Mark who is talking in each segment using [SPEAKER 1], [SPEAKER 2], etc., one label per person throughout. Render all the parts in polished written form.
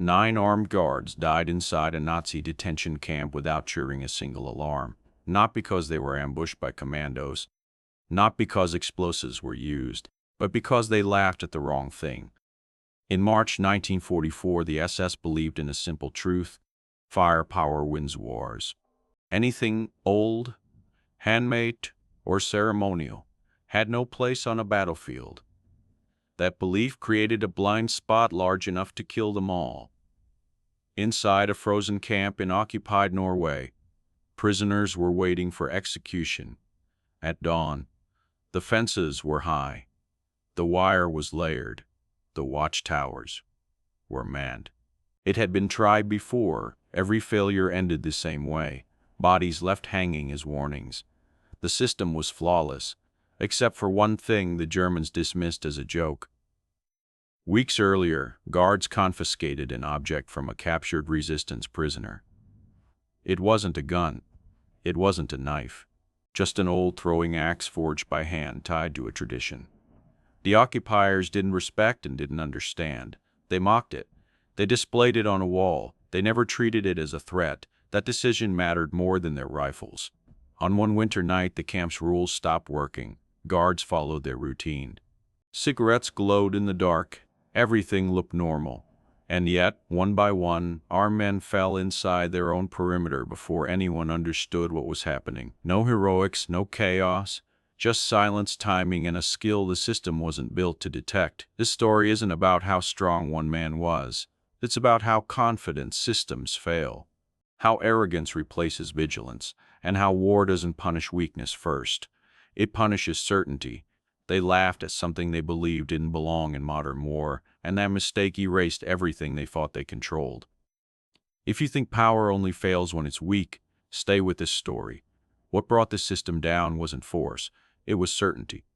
[SPEAKER 1] 9 armed guards died inside a Nazi detention camp without triggering a single alarm, not because they were ambushed by commandos, not because explosives were used, but because they laughed at the wrong thing. In March 1944, the SS believed in a simple truth: firepower wins wars. Anything old, handmade, or ceremonial had no place on a battlefield. That belief created a blind spot large enough to kill them all. Inside a frozen camp in occupied Norway, prisoners were waiting for execution. At dawn, the fences were high, the wire was layered, the watchtowers were manned. It had been tried before. Every failure ended the same way: bodies left hanging as warnings. The system was flawless, except for one thing the Germans dismissed as a joke. Weeks earlier, guards confiscated an object from a captured resistance prisoner. It wasn't a gun. It wasn't a knife. Just an old throwing axe forged by hand, tied to a tradition. The occupiers didn't respect and didn't understand. They mocked it. They displayed it on a wall. They never treated it as a threat. That decision mattered more than their rifles. On one winter night, the camp's rules stopped working. Guards followed their routine. Cigarettes glowed in the dark. Everything looked normal. And yet, one by one, our men fell inside their own perimeter before anyone understood what was happening. No heroics, no chaos, just silence, timing, and a skill the system wasn't built to detect. This story isn't about how strong one man was. It's about how confident systems fail, how arrogance replaces vigilance, and how war doesn't punish weakness first. It punishes certainty. They laughed at something they believed didn't belong in modern war, and that mistake erased everything they thought they controlled. If you think power only fails when it's weak, stay with this story. What brought the system down wasn't force, it was certainty.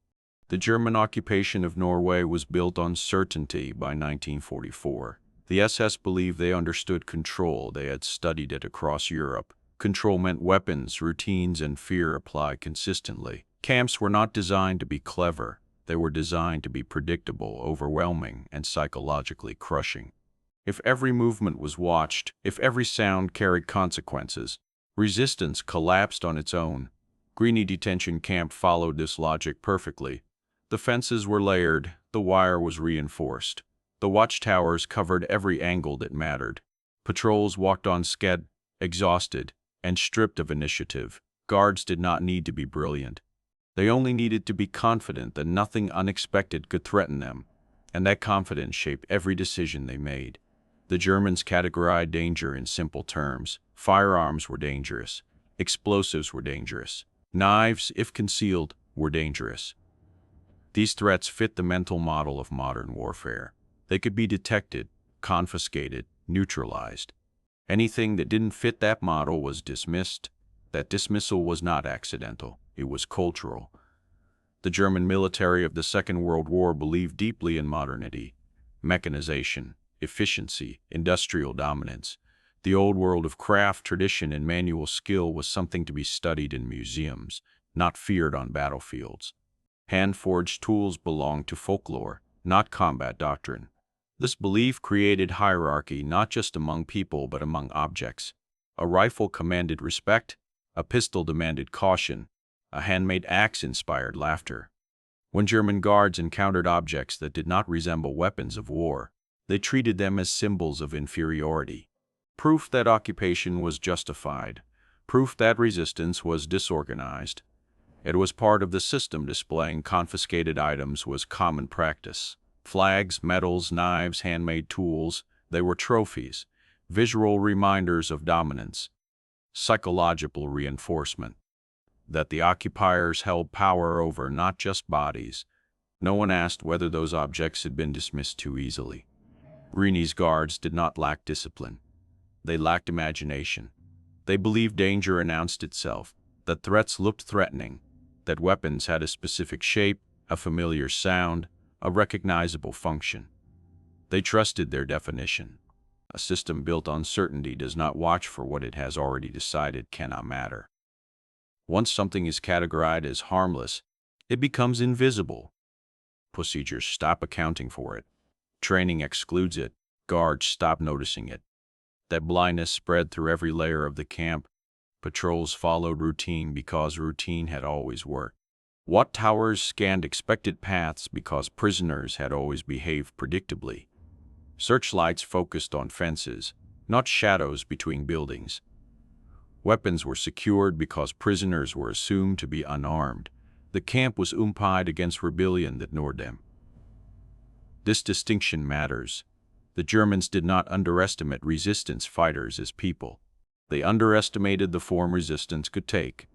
[SPEAKER 1] The German occupation of Norway was built on certainty by 1944. The SS believed they understood control. They had studied it across Europe. Control meant weapons, routines, and fear applied consistently. Camps were not designed to be clever. They were designed to be predictable, overwhelming, and psychologically crushing. If every movement was watched, if every sound carried consequences, resistance collapsed on its own. Greeny detention camp followed this logic perfectly. The fences were layered, the wire was reinforced. The watchtowers covered every angle that mattered. Patrols walked on sked, exhausted, and stripped of initiative. Guards did not need to be brilliant. They only needed to be confident that nothing unexpected could threaten them, and that confidence shaped every decision they made. The Germans categorized danger in simple terms. Firearms were dangerous. Explosives were dangerous. Knives, if concealed, were dangerous. These threats fit the mental model of modern warfare. They could be detected, confiscated, neutralized. Anything that didn't fit that model was dismissed. That dismissal was not accidental. It was cultural. The German military of the Second World War believed deeply in modernity, mechanization, efficiency, industrial dominance. The old world of craft, tradition, and manual skill was something to be studied in museums, not feared on battlefields. Hand-forged tools belonged to folklore, not combat doctrine. This belief created hierarchy not just among people but among objects. A rifle commanded respect, a pistol demanded caution, a handmade axe inspired laughter. When German guards encountered objects that did not resemble weapons of war, they treated them as symbols of inferiority. Proof that occupation was justified, proof that resistance was disorganized. It was part of the system. Displaying confiscated items was common practice. Flags, medals, knives, handmade tools, they were trophies, visual reminders of dominance, psychological reinforcement, that the occupiers held power over not just bodies. No one asked whether those objects had been dismissed too easily. Greeny's guards did not lack discipline. They lacked imagination. They believed danger announced itself, that threats looked threatening, that weapons had a specific shape, a familiar sound, a recognizable function. They trusted their definition. A system built on certainty does not watch for what it has already decided cannot matter. Once something is categorized as harmless, it becomes invisible. Procedures stop accounting for it. Training excludes it. Guards stopped noticing it. That blindness spread through every layer of the camp. Patrols followed routine because routine had always worked. Watchtowers scanned expected paths because prisoners had always behaved predictably. Searchlights focused on fences, not shadows between buildings. Weapons were secured because prisoners were assumed to be unarmed. The camp was umpired against rebellion that ignored them. This distinction matters. The Germans did not underestimate resistance fighters as people. They underestimated the form resistance could take.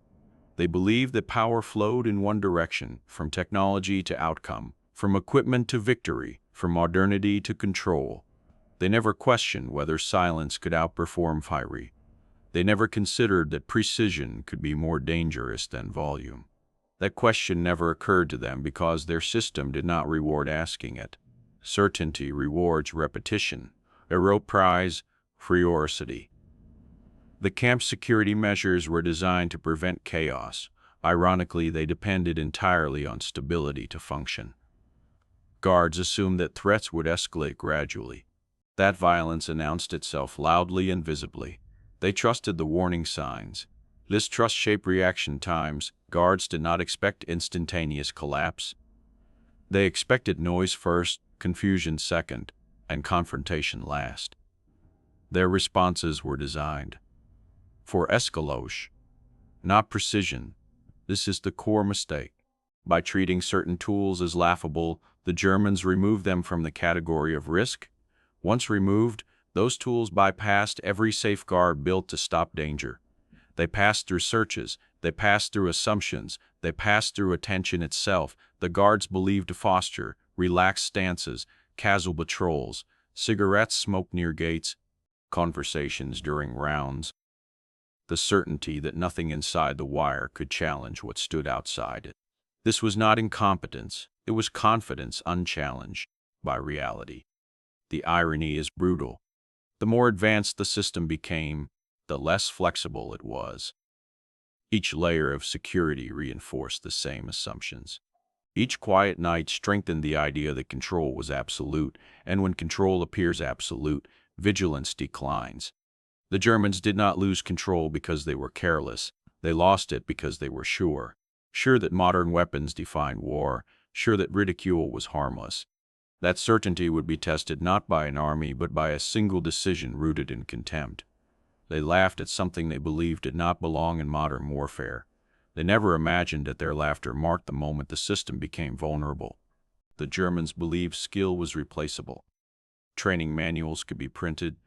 [SPEAKER 1] They believed that power flowed in one direction, from technology to outcome, from equipment to victory, from modernity to control. They never questioned whether silence could outperform fury. They never considered that precision could be more dangerous than volume. That question never occurred to them because their system did not reward asking it. Certainty rewards repetition. Erode prize curiosity. The camp's security measures were designed to prevent chaos. Ironically, they depended entirely on stability to function. Guards assumed that threats would escalate gradually. That violence announced itself loudly and visibly. They trusted the warning signs. This trust shaped reaction times. Guards did not expect instantaneous collapse. They expected noise first, confusion second, and confrontation last. Their responses were designed for escalation, not precision. This is the core mistake. By treating certain tools as laughable, the Germans removed them from the category of risk. Once removed, those tools bypassed every safeguard built to stop danger. They passed through searches, they passed through assumptions, they passed through attention itself. The guards believed to foster relaxed stances, casual patrols, cigarettes smoked near gates, conversations during rounds. The certainty that nothing inside the wire could challenge what stood outside it. This was not incompetence, it was confidence unchallenged by reality. The irony is brutal. The more advanced the system became, the less flexible it was. Each layer of security reinforced the same assumptions. Each quiet night strengthened the idea that control was absolute, and when control appears absolute, vigilance declines. The Germans did not lose control because they were careless. They lost it because they were sure. Sure that modern weapons defined war, sure that ridicule was harmless. That certainty would be tested not by an army but by a single decision rooted in contempt. They laughed at something they believed did not belong in modern warfare. They never imagined that their laughter marked the moment the system became vulnerable. The Germans believed skill was replaceable. Training manuals could be printed,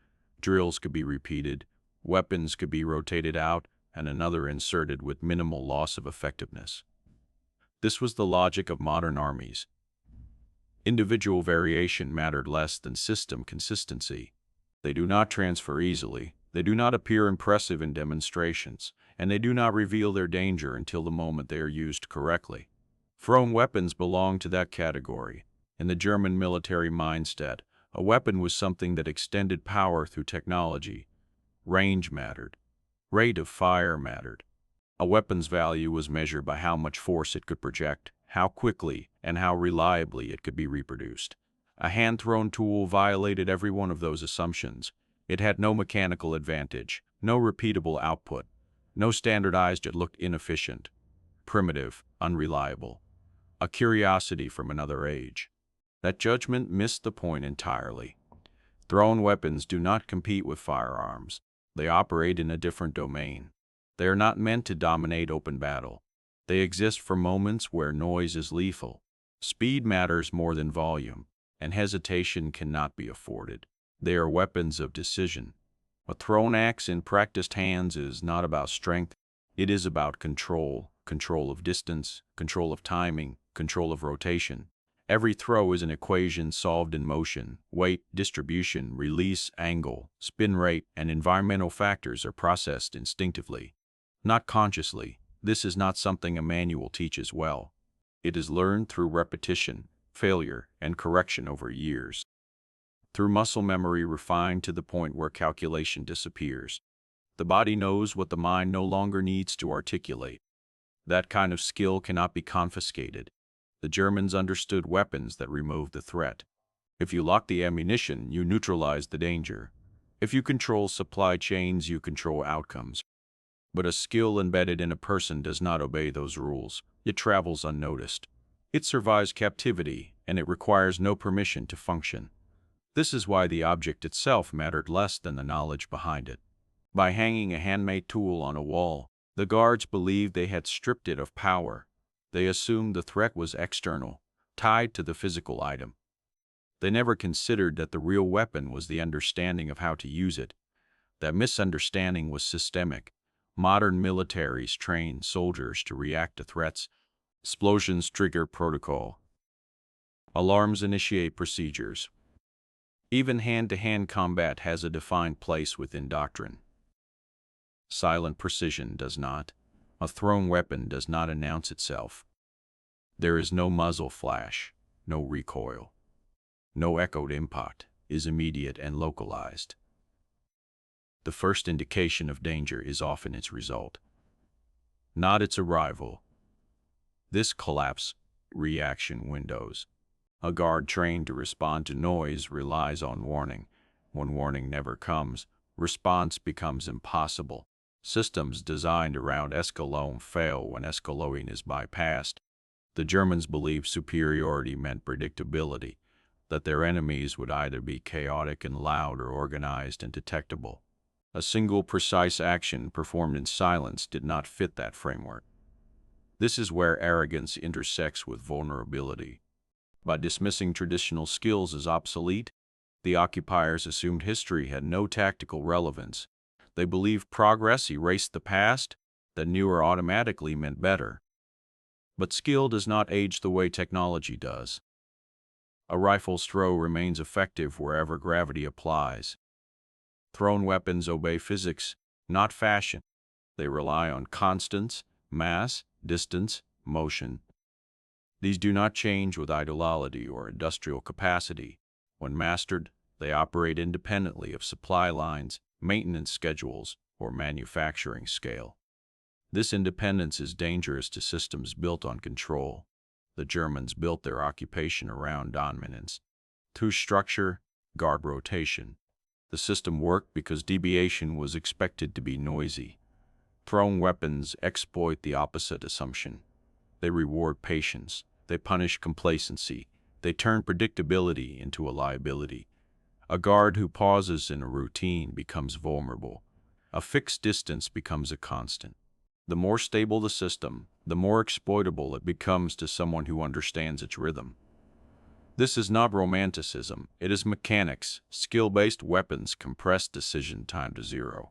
[SPEAKER 1] drills could be repeated, weapons could be rotated out, and another inserted with minimal loss of effectiveness. This was the logic of modern armies. Individual variation mattered less than system consistency. They do not transfer easily, they do not appear impressive in demonstrations, and they do not reveal their danger until the moment they are used correctly. Thrown weapons belong to that category. In the German military mindset, a weapon was something that extended power through technology. Range mattered. Rate of fire mattered. A weapon's value was measured by how much force it could project, how quickly and how reliably it could be reproduced. A hand-thrown tool violated every one of those assumptions. It had no mechanical advantage, no repeatable output, no standardized. It looked inefficient, primitive, unreliable. A curiosity from another age. That judgment missed the point entirely. Thrown weapons do not compete with firearms. They operate in a different domain. They are not meant to dominate open battle. They exist for moments where noise is lethal. Speed matters more than volume, and hesitation cannot be afforded. They are weapons of decision. A thrown axe in practiced hands is not about strength. It is about control, control of distance, control of timing, control of rotation. Every throw is an equation solved in motion. Weight, distribution, release, angle, spin rate, and environmental factors are processed instinctively, not consciously. This is not something a manual teaches well. It is learned through repetition, failure, and correction over years. Through muscle memory refined to the point where calculation disappears. The body knows what the mind no longer needs to articulate. That kind of skill cannot be confiscated. The Germans understood weapons that removed the threat. If you lock the ammunition, you neutralize the danger. If you control supply chains, you control outcomes. But a skill embedded in a person does not obey those rules. It travels unnoticed. It survives captivity, and it requires no permission to function. This is why the object itself mattered less than the knowledge behind it. By hanging a handmade tool on a wall, the guards believed they had stripped it of power. They assumed the threat was external, tied to the physical item. They never considered that the real weapon was the understanding of how to use it. That misunderstanding was systemic. Modern militaries train soldiers to react to threats. Explosions trigger protocol. Alarms initiate procedures. Even hand-to-hand combat has a defined place within doctrine. Silent precision does not. A thrown weapon does not announce itself. There is no muzzle flash, no recoil. No echoed impact, is immediate and localized. The first indication of danger is often its result, not its arrival. This collapse reaction windows. A guard trained to respond to noise relies on warning. When warning never comes, response becomes impossible. Systems designed around escalone fail when escalone is bypassed. The Germans believed superiority meant predictability, that their enemies would either be chaotic and loud or organized and detectable. A single precise action performed in silence did not fit that framework. This is where arrogance intersects with vulnerability. By dismissing traditional skills as obsolete, the occupiers assumed history had no tactical relevance. They believed progress erased the past, that newer automatically meant better. But skill does not age the way technology does. A rifle's throw remains effective wherever gravity applies. Thrown weapons obey physics, not fashion. They rely on constants, mass, distance, motion. These do not change with ideology or industrial capacity. When mastered, they operate independently of supply lines, maintenance schedules, or manufacturing scale. This independence is dangerous to systems built on control. The Germans built their occupation around dominance. Through structure, guard rotation. The system worked because deviation was expected to be noisy. Thrown weapons exploit the opposite assumption. They reward patience. They punish complacency. They turn predictability into a liability. A guard who pauses in a routine becomes vulnerable. A fixed distance becomes a constant. The more stable the system, the more exploitable it becomes to someone who understands its rhythm. This is not romanticism, it is mechanics, skill-based weapons compress decision time to zero.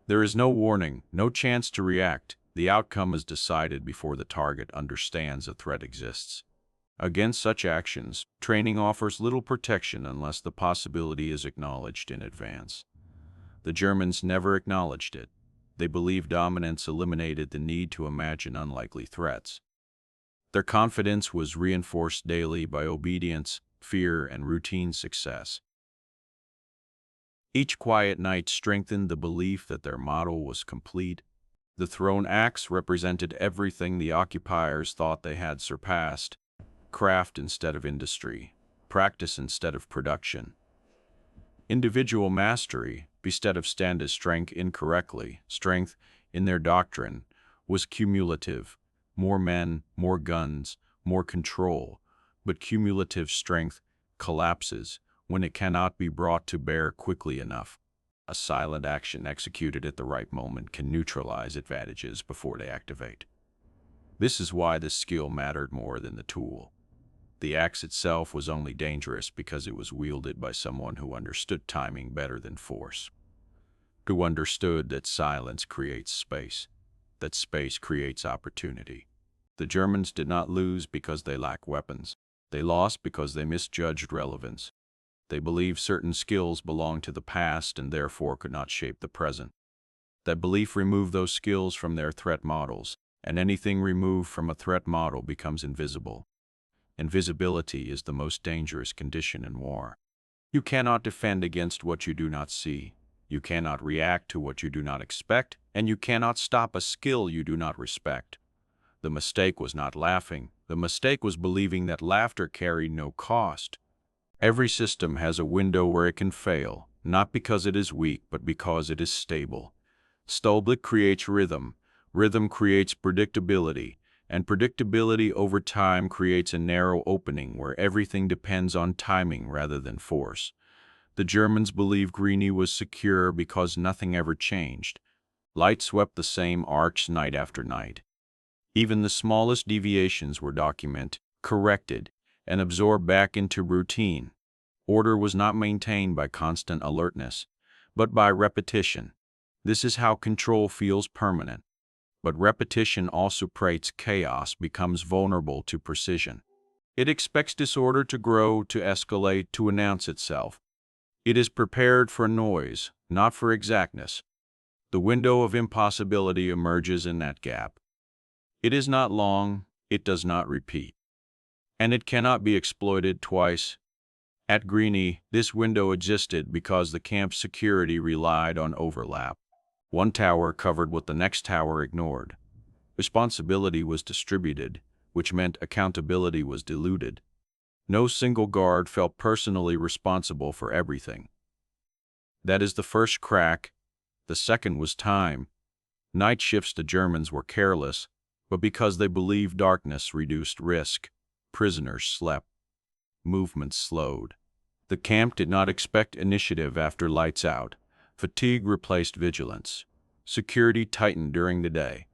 [SPEAKER 1] There is no warning, no chance to react. The outcome is decided before the target understands a threat exists. Against such actions, training offers little protection unless the possibility is acknowledged in advance. The Germans never acknowledged it. They believed dominance eliminated the need to imagine unlikely threats. Their confidence was reinforced daily by obedience, fear, and routine success. Each quiet night strengthened the belief that their model was complete. The thrown axe represented everything the occupiers thought they had surpassed: craft instead of industry, practice instead of production. Individual mastery, instead of standard strength incorrectly, strength, in their doctrine, was cumulative. More men, more guns, more control, but cumulative strength collapses when it cannot be brought to bear quickly enough. A silent action executed at the right moment can neutralize advantages before they activate. This is why the skill mattered more than the tool. The axe itself was only dangerous because it was wielded by someone who understood timing better than force, who understood that silence creates space, that space creates opportunity. The Germans did not lose because they lacked weapons. They lost because they misjudged relevance. They believed certain skills belonged to the past and therefore could not shape the present. That belief removed those skills from their threat models, and anything removed from a threat model becomes invisible. Invisibility is the most dangerous condition in war. You cannot defend against what you do not see. You cannot react to what you do not expect, and you cannot stop a skill you do not respect. The mistake was not laughing. The mistake was believing that laughter carried no cost. Every system has a window where it can fail, not because it is weak, but because it is stable. Stability creates rhythm, rhythm creates predictability, and predictability over time creates a narrow opening where everything depends on timing rather than force. The Germans believed Greeny was secure because nothing ever changed. Light swept the same arch night after night. Even the smallest deviations were documented, corrected, and absorbed back into routine. Order was not maintained by constant alertness, but by repetition. This is how control feels permanent. But repetition also creates chaos, becomes vulnerable to precision. It expects disorder to grow, to escalate, to announce itself. It is prepared for noise, not for exactness. The window of impossibility emerges in that gap. It is not long, it does not repeat, and it cannot be exploited twice. At Greeny, this window existed because the camp's security relied on overlap. One tower covered what the next tower ignored. Responsibility was distributed, which meant accountability was diluted. No single guard felt personally responsible for everything. That is the first crack. The second was time. Night shifts the Germans were careless, but because they believed darkness reduced risk, prisoners slept. Movement slowed. The camp did not expect initiative after lights out. Fatigue replaced vigilance. Security tightened during the day.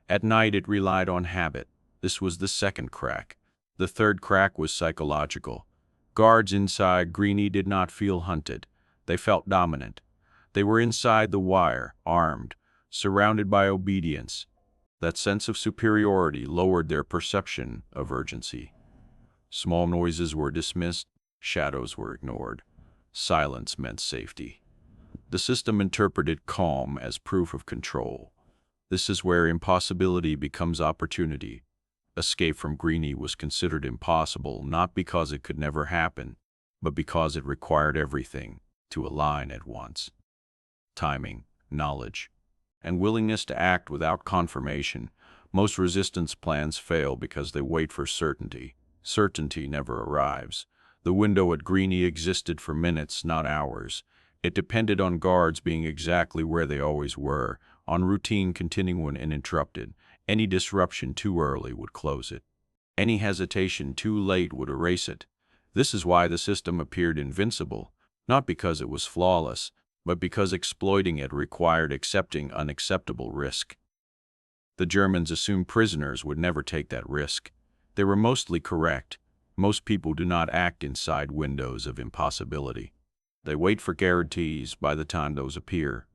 [SPEAKER 1] At night it relied on habit. This was the second crack. The third crack was psychological. Guards inside Greeny did not feel hunted. They felt dominant. They were inside the wire, armed, surrounded by obedience. That sense of superiority lowered their perception of urgency. Small noises were dismissed, shadows were ignored. Silence meant safety. The system interpreted calm as proof of control. This is where impossibility becomes opportunity. Escape from Greeny was considered impossible not because it could never happen, but because it required everything to align at once. Timing, knowledge, and willingness to act without confirmation. Most resistance plans fail because they wait for certainty. Certainty never arrives. The window at Greeny existed for minutes, not hours. It depended on guards being exactly where they always were, on routine continuing uninterrupted. Any disruption too early would close it. Any hesitation too late would erase it. This is why the system appeared invincible, not because it was flawless, but because exploiting it required accepting unacceptable risk. The Germans assumed prisoners would never take that risk. They were mostly correct. Most people do not act inside windows of impossibility. They wait for guarantees. By the time those appear,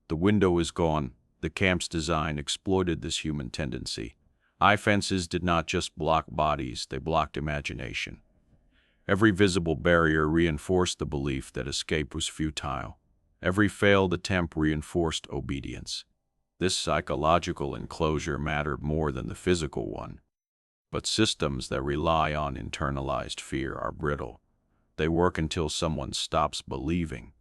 [SPEAKER 1] the window is gone. The camp's design exploited this human tendency. Eye fences did not just block bodies, they blocked imagination. Every visible barrier reinforced the belief that escape was futile. Every failed attempt reinforced obedience. This psychological enclosure mattered more than the physical one. But systems that rely on internalized fear are brittle. They work until someone stops believing.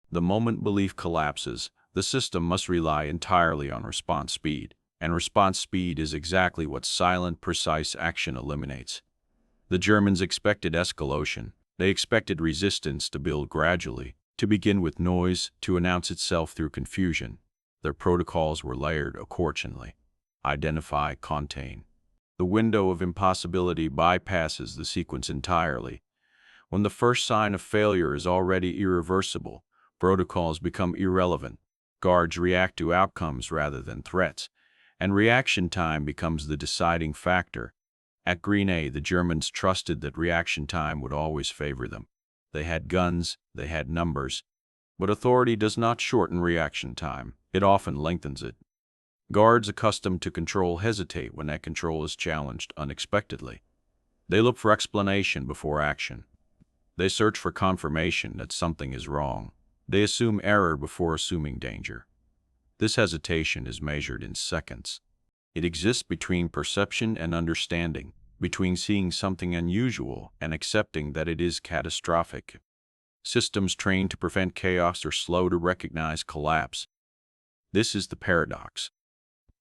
[SPEAKER 1] The moment belief collapses, the system must rely entirely on response speed, and response speed is exactly what silent, precise action eliminates. The Germans expected escalation. They expected resistance to build gradually, to begin with noise, to announce itself through confusion. Their protocols were layered accordingly. Identify, contain. The window of impossibility bypasses the sequence entirely. When the first sign of failure is already irreversible, protocols become irrelevant. Guards react to outcomes rather than threats, and reaction time becomes the deciding factor. At Greeny, the Germans trusted that reaction time would always favor them. They had guns, they had numbers, but authority does not shorten reaction time. It often lengthens it. Guards accustomed to control hesitate when that control is challenged unexpectedly. They look for explanation before action. They search for confirmation that something is wrong. They assume error before assuming danger. This hesitation is measured in seconds. It exists between perception and understanding, between seeing something unusual and accepting that it is catastrophic. Systems trained to prevent chaos are slow to recognize collapse. This is the paradox.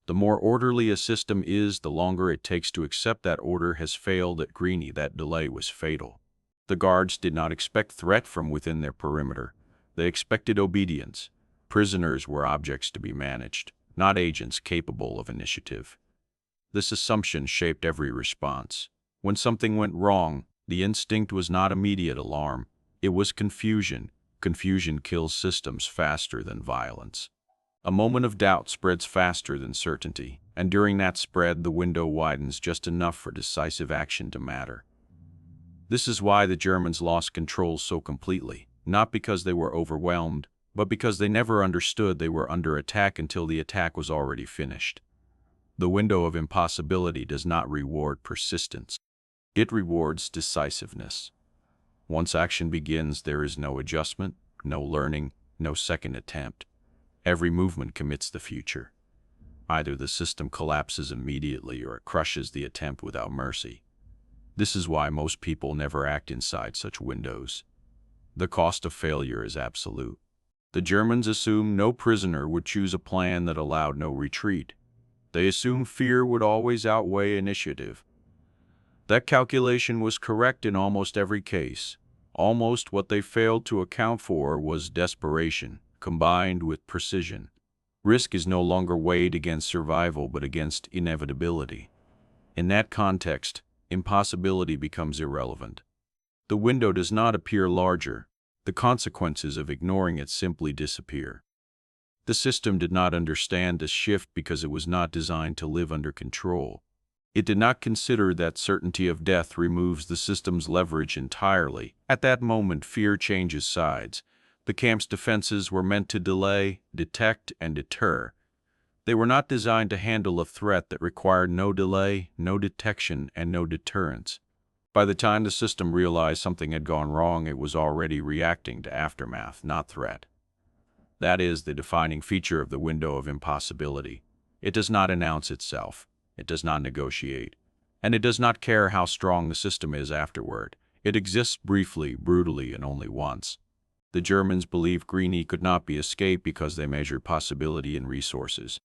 [SPEAKER 1] The more orderly a system is, the longer it takes to accept that order has failed. At Greeny, that delay was fatal. The guards did not expect threat from within their perimeter. They expected obedience. Prisoners were objects to be managed, not agents capable of initiative. This assumption shaped every response. When something went wrong, the instinct was not immediate alarm. It was confusion. Confusion kills systems faster than violence. A moment of doubt spreads faster than certainty, and during that spread, the window widens just enough for decisive action to matter. This is why the Germans lost control so completely, not because they were overwhelmed, but because they never understood they were under attack until the attack was already finished. The window of impossibility does not reward persistence. It rewards decisiveness. Once action begins, there is no adjustment, no learning, no second attempt. Every movement commits the future. Either the system collapses immediately or it crushes the attempt without mercy. This is why most people never act inside such windows. The cost of failure is absolute. The Germans assumed no prisoner would choose a plan that allowed no retreat. They assumed fear would always outweigh initiative. That calculation was correct in almost every case. Almost what they failed to account for was desperation, combined with precision. Risk is no longer weighed against survival but against inevitability. In that context, impossibility becomes irrelevant. The window does not appear larger. The consequences of ignoring it simply disappear. The system did not understand this shift because it was not designed to live under control. It did not consider that certainty of death removes the system's leverage entirely. At that moment, fear changes sides. The camp's defenses were meant to delay, detect, and deter. They were not designed to handle a threat that required no delay, no detection, and no deterrence. By the time the system realized something had gone wrong, it was already reacting to aftermath, not threat. That is the defining feature of the window of impossibility. It does not announce itself. It does not negotiate. And it does not care how strong the system is afterward. It exists briefly, brutally, and only once. The Germans believed Greenie could not be escaped because they measured possibility in resources.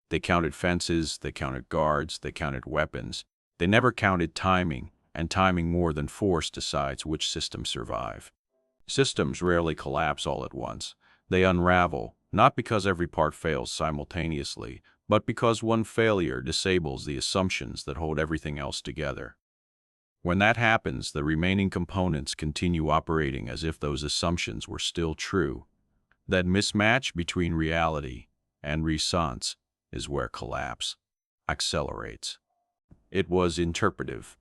[SPEAKER 1] They counted fences, they counted guards, they counted weapons. They never counted timing, and timing more than force decides which systems survive. Systems rarely collapse all at once. They unravel, not because every part fails simultaneously, but because one failure disables the assumptions that hold everything else together. When that happens, the remaining components continue operating as if those assumptions were still true. That mismatch between reality and response is where collapse accelerates. It was interpretive.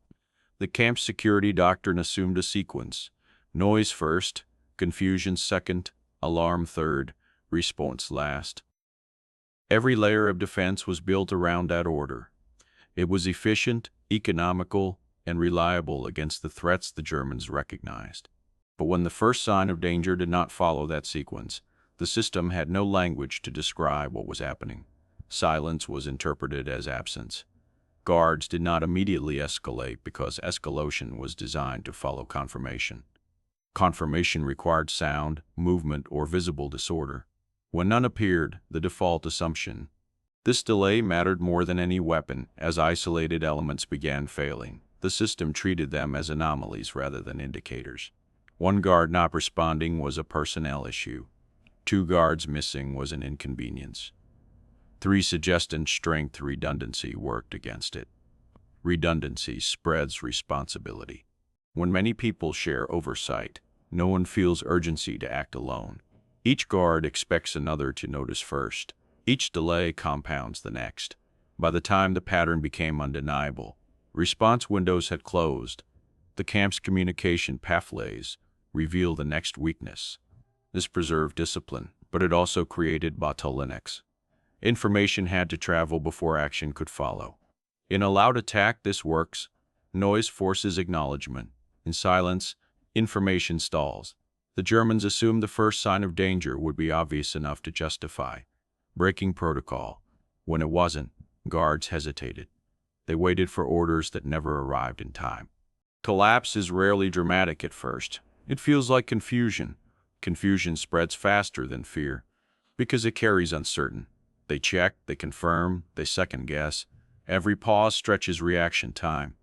[SPEAKER 1] The camp security doctrine assumed a sequence: noise first, confusion second, alarm third, response last. Every layer of defense was built around that order. It was efficient, economical, and reliable against the threats the Germans recognized. But when the first sign of danger did not follow that sequence, the system had no language to describe what was happening. Silence was interpreted as absence. Guards did not immediately escalate because escalation was designed to follow confirmation. Confirmation required sound, movement, or visible disorder. When none appeared, the default assumption. This delay mattered more than any weapon. As isolated elements began failing, the system treated them as anomalies rather than indicators. One guard not responding was a personnel issue. 2 guards missing was an inconvenience. 3 suggested strength redundancy worked against it. Redundancy spreads responsibility. When many people share oversight, no one feels urgency to act alone. Each guard expects another to notice first. Each delay compounds the next. By the time the pattern became undeniable, response windows had closed. The camp's communication pathways revealed the next weakness. This preserved discipline, but it also created bottlenecks. Information had to travel before action could follow. In a loud attack, this works. Noise forces acknowledgement. In silence, information stalls. The Germans assumed the first sign of danger would be obvious enough to justify breaking protocol. When it wasn't, guards hesitated. They waited for orders that never arrived in time. Collapse is rarely dramatic at first. It feels like confusion. Confusion spreads faster than fear because it carries uncertain. They check, they confirm, they second-guess. Every pause stretches reaction time.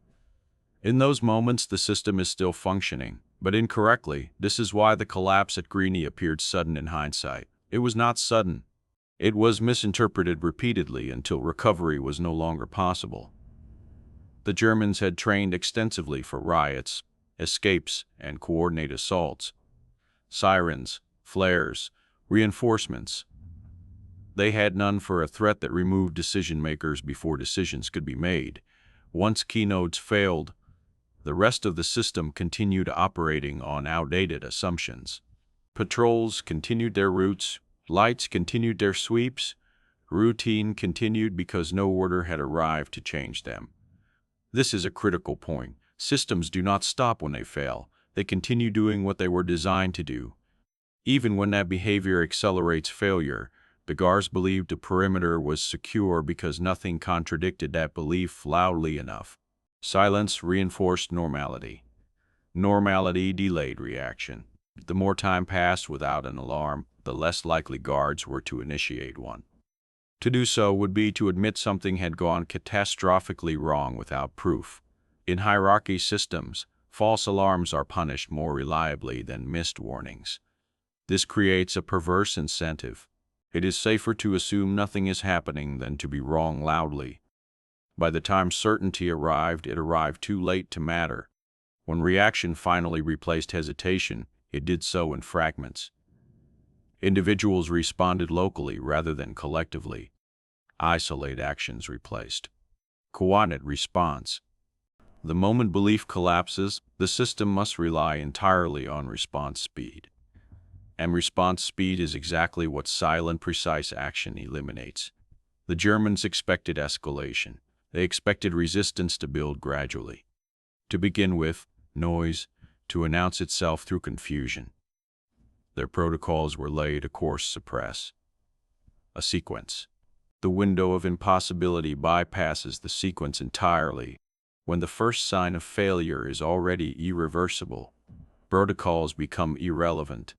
[SPEAKER 1] In those moments, the system is still functioning, But incorrectly, this is why the collapse at Greeny appeared sudden in hindsight. It was not sudden. It was misinterpreted repeatedly until recovery was no longer possible. The Germans had trained extensively for riots, escapes, and coordinated assaults. Sirens, flares, reinforcements. They had none for a threat that removed decision-makers before decisions could be made. Once key nodes failed, the rest of the system continued operating on outdated assumptions. Patrols continued their routes, lights continued their sweeps, routine continued because no order had arrived to change them. This is a critical point. Systems do not stop when they fail. They continue doing what they were designed to do. Even when that behavior accelerates failure, the guards believed the perimeter was secure because nothing contradicted that belief loudly enough. Silence reinforced normality. Normality delayed reaction. The more time passed without an alarm, the less likely guards were to initiate one. To do so would be to admit something had gone catastrophically wrong without proof. In hierarchy systems, false alarms are punished more reliably than missed warnings. This creates a perverse incentive. It is safer to assume nothing is happening than to be wrong loudly. By the time certainty arrived, it arrived too late to matter. When reaction finally replaced hesitation, it did so in fragments. Individuals responded locally rather than collectively. Isolate actions replaced coordinate response. The moment belief collapses, the system must rely entirely on response speed. And response speed is exactly what silent, precise action eliminates. The Germans expected escalation. They expected resistance to build gradually. To begin with, noise, to announce itself through confusion. Their protocols were laid a course suppress. A sequence. The window of impossibility bypasses the sequence entirely. When the first sign of failure is already irreversible, protocols become irrelevant.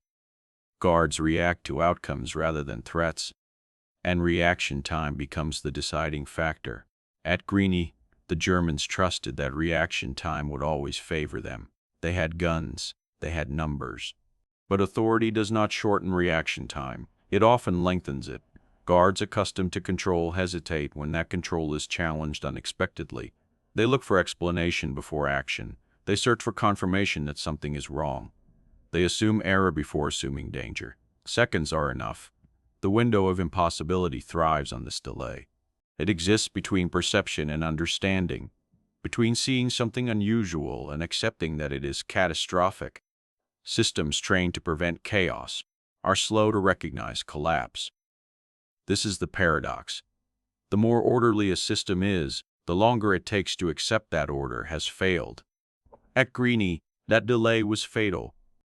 [SPEAKER 1] Guards react to outcomes rather than threats, and reaction time becomes the deciding factor. At Greeny, the Germans trusted that reaction time would always favor them. They had guns, they had numbers. But authority does not shorten reaction time. It often lengthens it. Guards accustomed to control hesitate when that control is challenged unexpectedly. They look for explanation before action. They search for confirmation that something is wrong. They assume error before assuming danger. Seconds are enough. The window of impossibility thrives on this delay. It exists between perception and understanding, between seeing something unusual and accepting that it is catastrophic. Systems trained to prevent chaos are slow to recognize collapse. This is the paradox. The more orderly a system is, the longer it takes to accept that order has failed. At Greeny, that delay was fatal.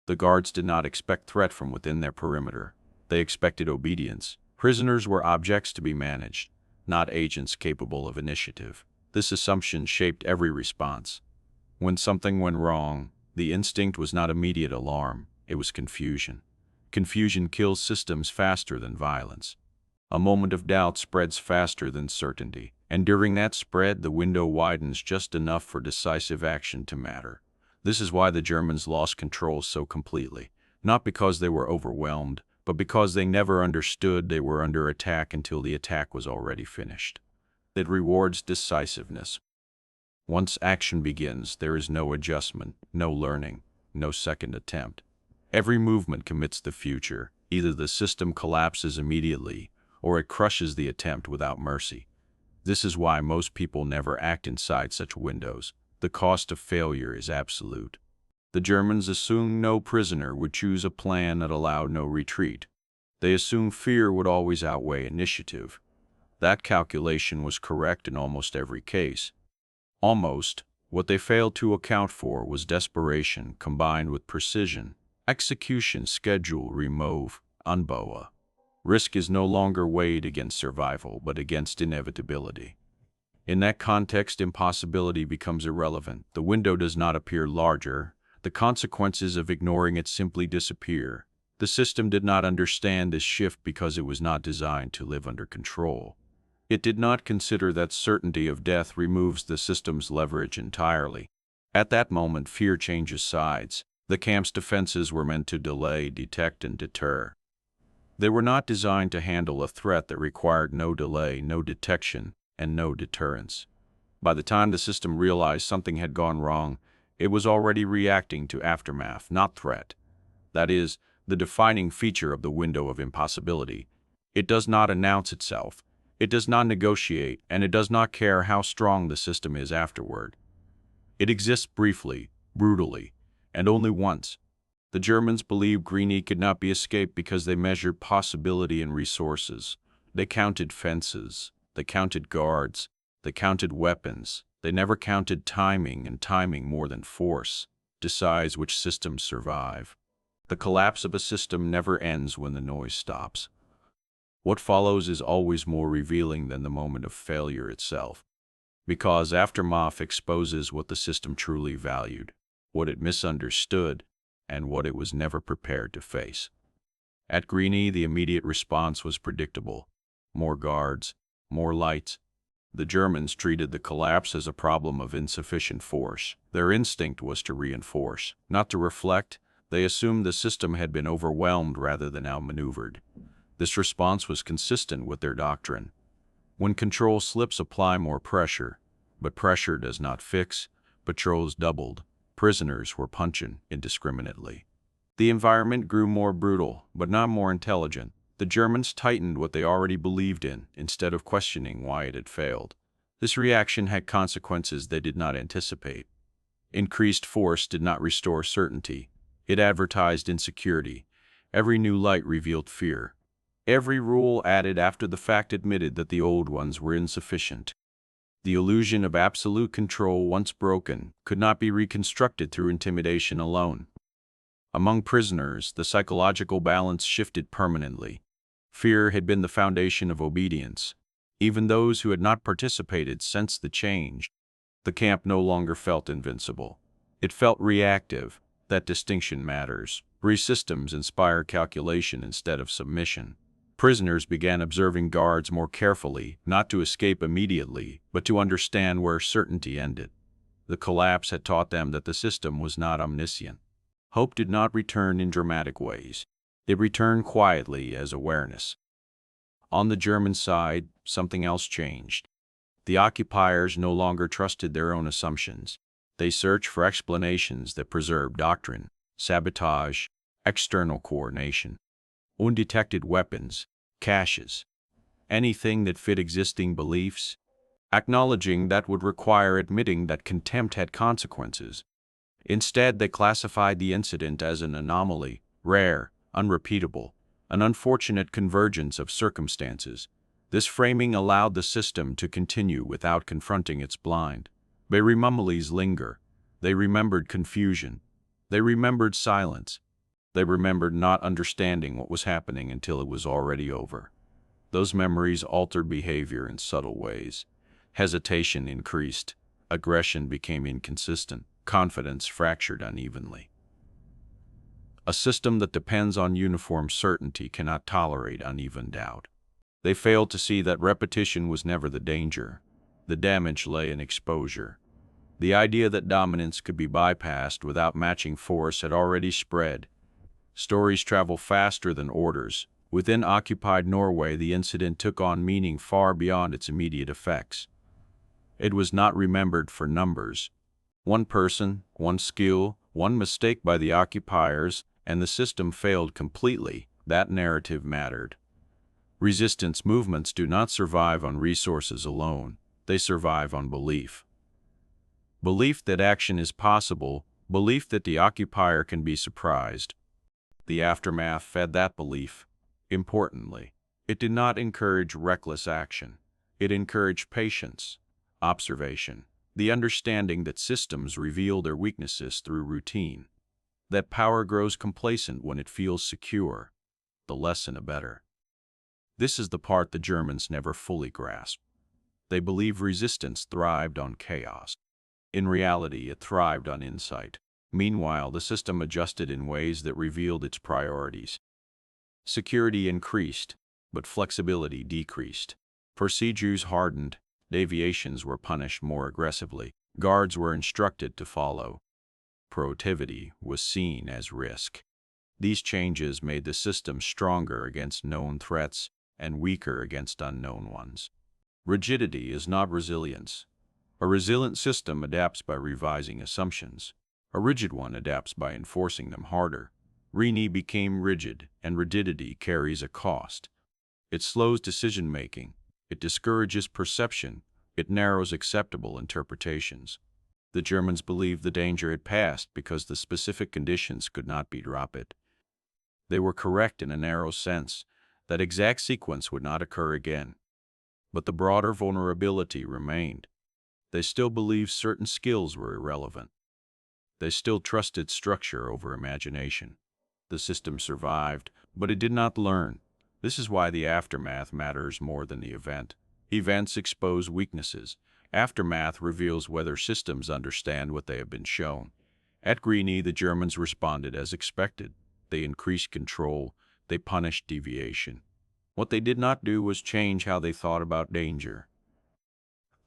[SPEAKER 1] The guards did not expect threat from within their perimeter. They expected obedience. Prisoners were objects to be managed, not agents capable of initiative. This assumption shaped every response. When something went wrong, the instinct was not immediate alarm, it was confusion. Confusion kills systems faster than violence. A moment of doubt spreads faster than certainty, and during that spread, the window widens just enough for decisive action to matter. This is why the Germans lost control so completely, not because they were overwhelmed, but because they never understood they were under attack until the attack was already finished. It rewards decisiveness. Once action begins, there is no adjustment, no learning, no second attempt. Every movement commits the future. Either the system collapses immediately, or it crushes the attempt without mercy. This is why most people never act inside such windows. The cost of failure is absolute. The Germans assumed no prisoner would choose a plan that allowed no retreat. They assumed fear would always outweigh initiative. That calculation was correct in almost every case. Almost. What they failed to account for was desperation combined with precision. Execution schedule remove, unboa. Risk is no longer weighed against survival, but against inevitability. In that context, impossibility becomes irrelevant. The window does not appear larger. The consequences of ignoring it simply disappear. The system did not understand this shift because it was not designed to live under control. It did not consider that certainty of death removes the system's leverage entirely. At that moment, fear changes sides. The camp's defenses were meant to delay, detect, and deter. They were not designed to handle a threat that required no delay, no detection, and no deterrence. By the time the system realized something had gone wrong, it was already reacting to aftermath, not threat. That is, the defining feature of the window of impossibility. It does not announce itself, it does not negotiate, and it does not care how strong the system is afterward. It exists briefly, brutally, and only once. The Germans believed Greeny could not be escaped because they measured possibility and resources. They counted fences, they counted guards, they counted weapons. They never counted timing, and timing more than force decides which systems survive. The collapse of a system never ends when the noise stops. What follows is always more revealing than the moment of failure itself, because aftermath exposes what the system truly valued, what it misunderstood, and what it was never prepared to face. At Greeny, the immediate response was predictable. More guards, more lights. The Germans treated the collapse as a problem of insufficient force. Their instinct was to reinforce, not to reflect. They assumed the system had been overwhelmed rather than outmaneuvered. This response was consistent with their doctrine. When control slips, apply more pressure, but pressure does not fix. Patrols doubled. Prisoners were punching indiscriminately. The environment grew more brutal, but not more intelligent. The Germans tightened what they already believed in, instead of questioning why it had failed. This reaction had consequences they did not anticipate. Increased force did not restore certainty. It advertised insecurity. Every new light revealed fear. Every rule added after the fact admitted that the old ones were insufficient. The illusion of absolute control, once broken, could not be reconstructed through intimidation alone. Among prisoners, the psychological balance shifted permanently. Fear had been the foundation of obedience. Even those who had not participated sensed the change. The camp no longer felt invincible. It felt reactive. That distinction matters. Systems inspire calculation instead of submission. Prisoners began observing guards more carefully, not to escape immediately, but to understand where certainty ended. The collapse had taught them that the system was not omniscient. Hope did not return in dramatic ways. It returned quietly as awareness. On the German side, something else changed. The occupiers no longer trusted their own assumptions. They searched for explanations that preserved doctrine, sabotage, external coordination, undetected weapons, caches, anything that fit existing beliefs. Acknowledging that would require admitting that contempt had consequences. Instead, they classified the incident as an anomaly, rare, unrepeatable, an unfortunate convergence of circumstances. This framing allowed the system to continue without confronting its blind. Memories linger. They remembered confusion. They remembered silence. They remembered not understanding what was happening until it was already over. Those memories altered behavior in subtle ways. Hesitation increased. Aggression became inconsistent. Confidence fractured unevenly. A system that depends on uniform certainty cannot tolerate uneven doubt. They failed to see that repetition was never the danger. The damage lay in exposure. The idea that dominance could be bypassed without matching force had already spread. Stories travel faster than orders. Within occupied Norway, the incident took on meaning far beyond its immediate effects. It was not remembered for numbers. One person, one skill, one mistake by the occupiers, and the system failed completely. That narrative mattered. Resistance movements do not survive on resources alone. They survive on belief. Belief that action is possible, belief that the occupier can be surprised. The aftermath fed that belief. Importantly, it did not encourage reckless action. It encouraged patience, observation, the understanding that systems reveal their weaknesses through routine, that power grows complacent when it feels secure. The less and a better. This is the part the Germans never fully grasped. They believed resistance thrived on chaos. In reality, it thrived on insight. Meanwhile, the system adjusted in ways that revealed its priorities. Security increased, but flexibility decreased. Procedures hardened. Deviations were punished more aggressively. Guards were instructed to follow. productivity was seen as risk. These changes made the system stronger against known threats and weaker against unknown ones. Rigidity is not resilience. A resilient system adapts by revising assumptions. A rigid one adapts by enforcing them harder. Rini became rigid, and rigidity carries a cost. It slows decision-making. It discourages perception. It narrows acceptable interpretations. The Germans believed the danger had passed because the specific conditions could not be dropped. They were correct in a narrow sense. That exact sequence would not occur again. But the broader vulnerability remained. They still believed certain skills were irrelevant. They still trusted structure over imagination. The system survived, but it did not learn. This is why the aftermath matters more than the event. Events expose weaknesses. Aftermath reveals whether systems understand what they have been shown. At Greeny, the Germans responded as expected. They increased control. They punished deviation. What they did not do was change how they thought about danger.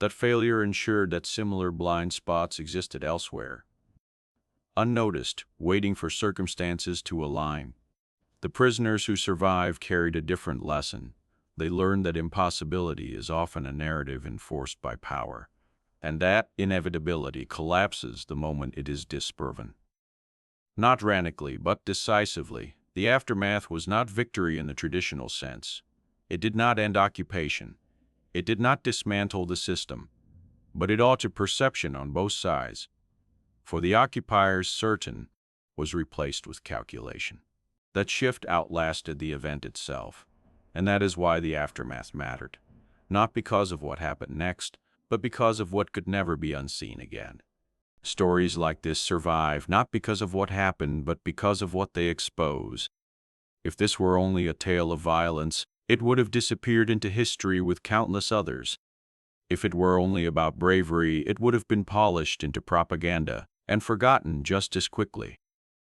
[SPEAKER 1] That failure ensured that similar blind spots existed elsewhere, unnoticed, waiting for circumstances to align. The prisoners who survived carried a different lesson. They learned that impossibility is often a narrative enforced by power, and that inevitability collapses the moment it is disproven. Not randomly, but decisively, the aftermath was not victory in the traditional sense. It did not end occupation. It did not dismantle the system, but it altered perception on both sides. For the occupiers, certain was replaced with calculation. That shift outlasted the event itself, and that is why the aftermath mattered, not because of what happened next, but because of what could never be unseen again. Stories like this survive not because of what happened, but because of what they expose. If this were only a tale of violence, it would have disappeared into history with countless others. If it were only about bravery, it would have been polished into propaganda and forgotten just as quickly.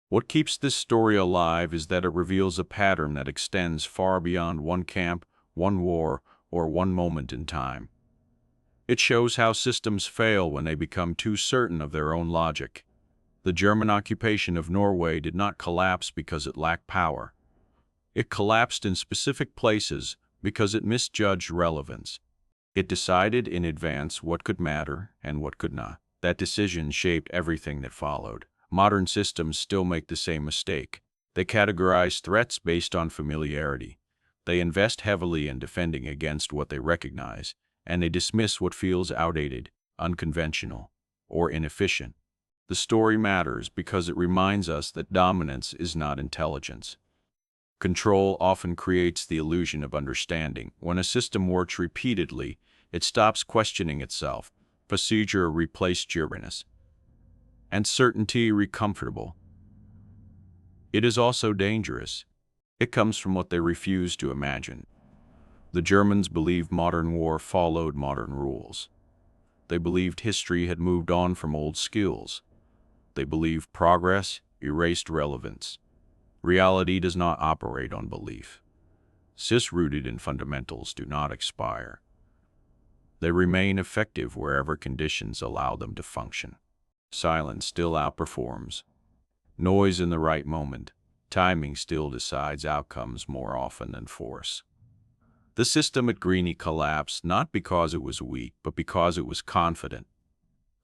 [SPEAKER 1] What keeps this story alive is that it reveals a pattern that extends far beyond one camp, one war, or one moment in time. It shows how systems fail when they become too certain of their own logic. The German occupation of Norway did not collapse because it lacked power. It collapsed in specific places because it misjudged relevance. It decided in advance what could matter and what could not. That decision shaped everything that followed. Modern systems still make the same mistake. They categorize threats based on familiarity. They invest heavily in defending against what they recognize, and they dismiss what feels outdated, unconventional, or inefficient. The story matters because it reminds us that dominance is not intelligence. Control often creates the illusion of understanding. When a system works repeatedly, it stops questioning itself. Procedure replaces sureness, and certainty recomfortable. It is also dangerous. It comes from what they refuse to imagine. The Germans believed modern war followed modern rules. They believed history had moved on from old skills. They believed progress erased relevance. Reality does not operate on belief. Systems rooted in fundamentals do not expire. They remain effective wherever conditions allow them to function. Silence still outperforms. Noise in the right moment. Timing still decides outcomes more often than force. The system at Greeny collapsed not because it was weak, but because it was confident.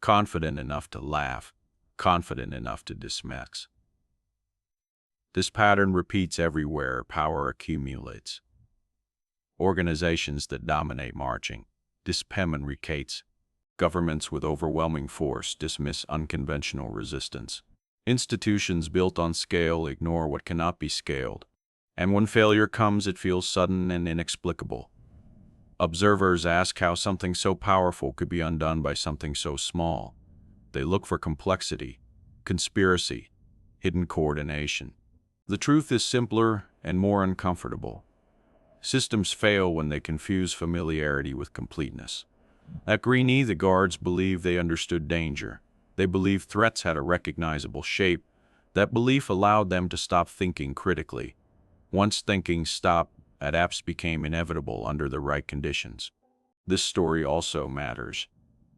[SPEAKER 1] Confident enough to laugh. Confident enough to dismiss. This pattern repeats everywhere power accumulates. Organizations that dominate marching discriminate. Governments with overwhelming force dismiss unconventional resistance. Institutions built on scale ignore what cannot be scaled. And when failure comes, it feels sudden and inexplicable. Observers ask how something so powerful could be undone by something so small. They look for complexity, conspiracy, hidden coordination. The truth is simpler and more uncomfortable. Systems fail when they confuse familiarity with completeness. At Greeny, the guards believed they understood danger. They believed threats had a recognizable shape. That belief allowed them to stop thinking critically. Once thinking stopped, adapts became inevitable under the right conditions. This story also matters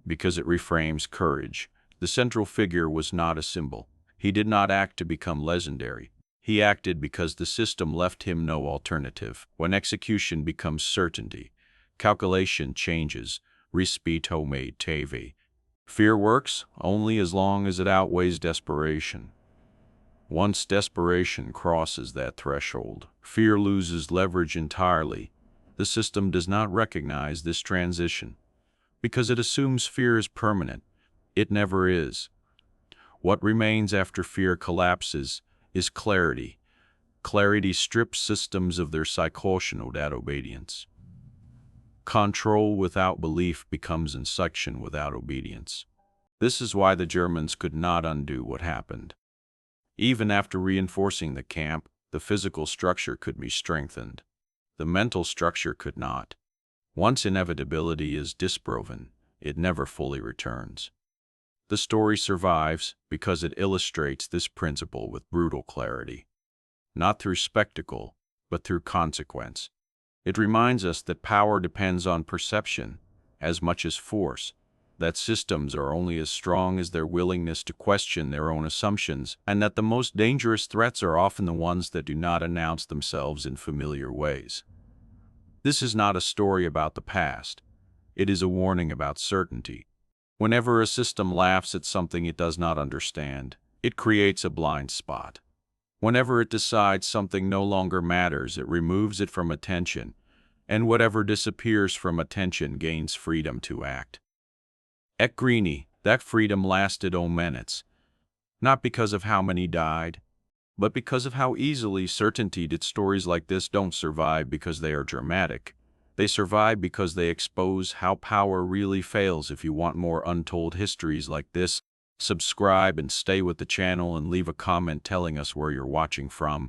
[SPEAKER 1] because it reframes courage. The central figure was not a symbol. He did not act to become legendary. He acted because the system left him no alternative. When execution becomes certainty, calculation changes. Rispetto made tave. Fear works only as long as it outweighs desperation. Once desperation crosses that threshold, fear loses leverage entirely. The system does not recognize this transition because it assumes fear is permanent. It never is. What remains after fear collapses is clarity. Clarity strips systems of their psychological obedience. Control without belief becomes insurrection without obedience. This is why the Germans could not undo what happened. Even after reinforcing the camp, the physical structure could be strengthened. The mental structure could not. Once inevitability is disproven, it never fully returns. The story survives because it illustrates this principle with brutal clarity. Not through spectacle, but through consequence. It reminds us that power depends on perception as much as force, that systems are only as strong as their willingness to question their own assumptions, and that the most dangerous threats are often the ones that do not announce themselves in familiar ways. This is not a story about the past. It is a warning about certainty. Whenever a system laughs at something it does not understand, it creates a blind spot. Whenever it decides something no longer matters, it removes it from attention, and whatever disappears from attention gains freedom to act. At Greeny, that freedom lasted minutes, not because of how many died, but because of how easily certainty did. Stories like this don't survive because they are dramatic. They survive because they expose how power really fails. If you want more untold histories like this, subscribe and stay with the channel and leave a comment telling us where you're watching from.